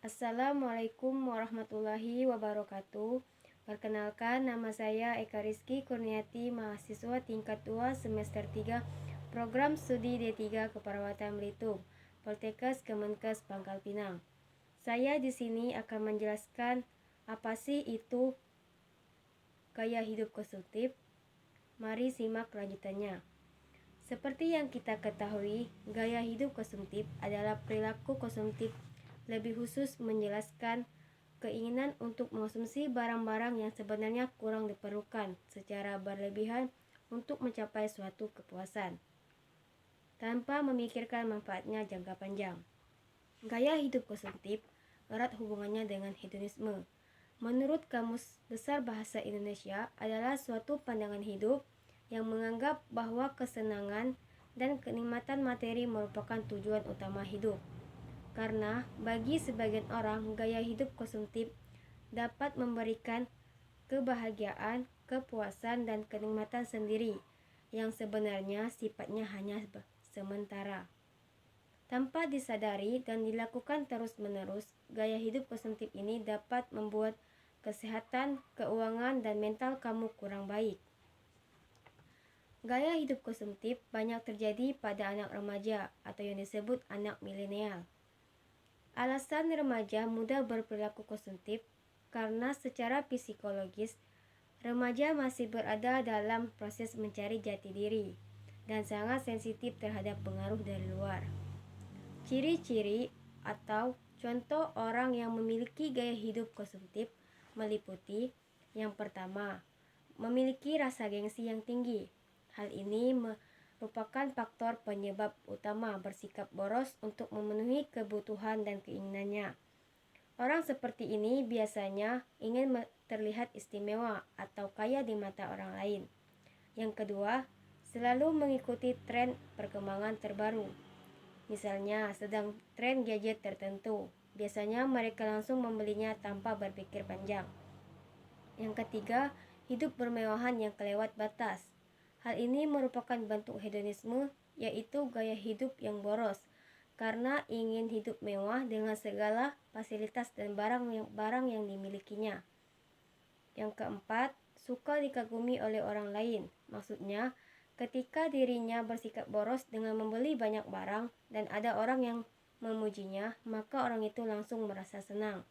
Assalamualaikum warahmatullahi wabarakatuh. Perkenalkan, nama saya Eka Rizky Kurniati, mahasiswa tingkat 2 semester 3 Program Studi D3 Keperawatan Belitung, Poltekkes Kemenkes Pangkal Pinang. Saya di sini akan menjelaskan apa sih itu gaya hidup konsumtif. Mari simak kelanjutannya. Seperti yang kita ketahui, gaya hidup konsumtif adalah perilaku konsumtif, lebih khusus menjelaskan keinginan untuk mengonsumsi barang-barang yang sebenarnya kurang diperlukan secara berlebihan untuk mencapai suatu kepuasan, tanpa memikirkan manfaatnya jangka panjang. Gaya hidup konsumtif erat hubungannya dengan hedonisme. Menurut Kamus Besar Bahasa Indonesia adalah suatu pandangan hidup yang menganggap bahwa kesenangan dan kenikmatan materi merupakan tujuan utama hidup. Karena bagi sebagian orang, gaya hidup konsumtif dapat memberikan kebahagiaan, kepuasan, dan kenikmatan sendiri yang sebenarnya sifatnya hanya sementara. Tanpa disadari dan dilakukan terus-menerus, gaya hidup konsumtif ini dapat membuat kesehatan, keuangan, dan mental kamu kurang baik. Gaya hidup konsumtif banyak terjadi pada anak remaja atau yang disebut anak milenial. Alasan remaja mudah berperilaku konsumtif karena secara psikologis remaja masih berada dalam proses mencari jati diri dan sangat sensitif terhadap pengaruh dari luar. Ciri-ciri atau contoh orang yang memiliki gaya hidup konsumtif meliputi: yang pertama, memiliki rasa gengsi yang tinggi. Hal ini merupakan faktor penyebab utama bersikap boros untuk memenuhi kebutuhan dan keinginannya. Orang seperti ini biasanya ingin terlihat istimewa atau kaya di mata orang lain. Yang kedua, selalu mengikuti tren perkembangan terbaru. Misalnya, sedang tren gadget tertentu, biasanya mereka langsung membelinya tanpa berpikir panjang. Yang ketiga, hidup bermewahan yang kelewat batas. Hal ini merupakan bentuk hedonisme, yaitu gaya hidup yang boros, karena ingin hidup mewah dengan segala fasilitas dan barang yang dimilikinya. Yang keempat, suka dikagumi oleh orang lain. Maksudnya, ketika dirinya bersikap boros dengan membeli banyak barang dan ada orang yang memujinya, maka orang itu langsung merasa senang.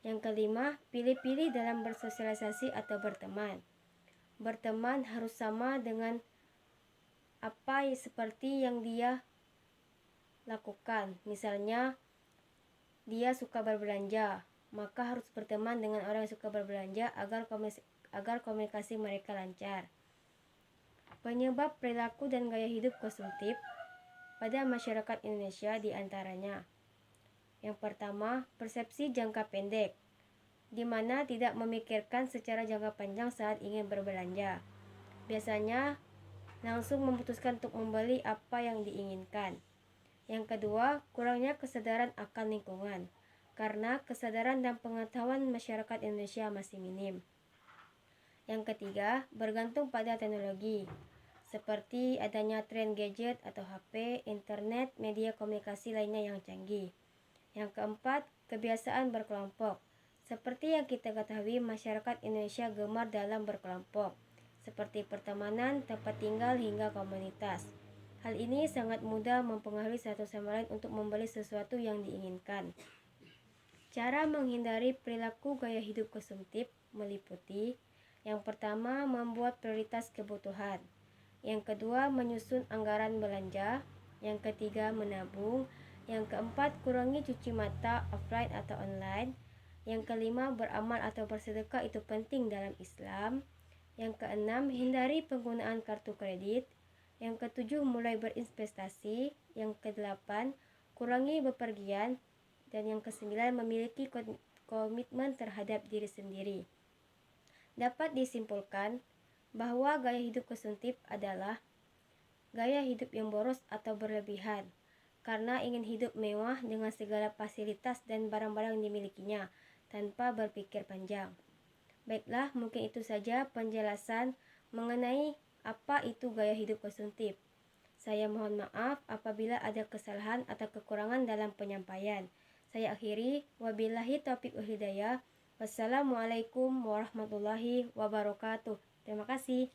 Yang kelima, pilih-pilih dalam bersosialisasi atau berteman. Berteman harus sama dengan apa seperti yang dia lakukan. Misalnya, dia suka berbelanja, maka harus berteman dengan orang yang suka berbelanja agar komunikasi mereka lancar. Penyebab perilaku dan gaya hidup konsumtif pada masyarakat Indonesia diantaranya: yang pertama, persepsi jangka pendek, di mana tidak memikirkan secara jangka panjang saat ingin berbelanja. Biasanya langsung memutuskan untuk membeli apa yang diinginkan. Yang kedua, kurangnya kesadaran akan lingkungan, karena kesadaran dan pengetahuan masyarakat Indonesia masih minim. Yang ketiga, bergantung pada teknologi, seperti adanya tren gadget atau HP, internet, media komunikasi lainnya yang canggih. Yang keempat, kebiasaan berkelompok. Seperti yang kita ketahui, masyarakat Indonesia gemar dalam berkelompok, seperti pertemanan, tempat tinggal, hingga komunitas. Hal ini sangat mudah mempengaruhi satu sama lain untuk membeli sesuatu yang diinginkan. Cara menghindari perilaku gaya hidup konsumtif meliputi: yang pertama, membuat prioritas kebutuhan. Yang kedua, menyusun anggaran belanja. Yang ketiga, menabung. Yang keempat, kurangi cuci mata offline atau online. Yang kelima, beramal atau bersedekah itu penting dalam Islam. Yang keenam, hindari penggunaan kartu kredit. Yang ketujuh, mulai berinvestasi. Yang kedelapan, kurangi bepergian. Dan yang kesembilan, memiliki komitmen terhadap diri sendiri. Dapat disimpulkan bahwa gaya hidup konsumtif adalah gaya hidup yang boros atau berlebihan, karena ingin hidup mewah dengan segala fasilitas dan barang-barang yang dimilikinya tanpa berpikir panjang. Baiklah, mungkin itu saja penjelasan mengenai apa itu gaya hidup konsumtif. Saya mohon maaf apabila ada kesalahan atau kekurangan dalam penyampaian. Saya akhiri, wabillahi taufiq wal hidayah. Wassalamualaikum warahmatullahi wabarakatuh. Terima kasih.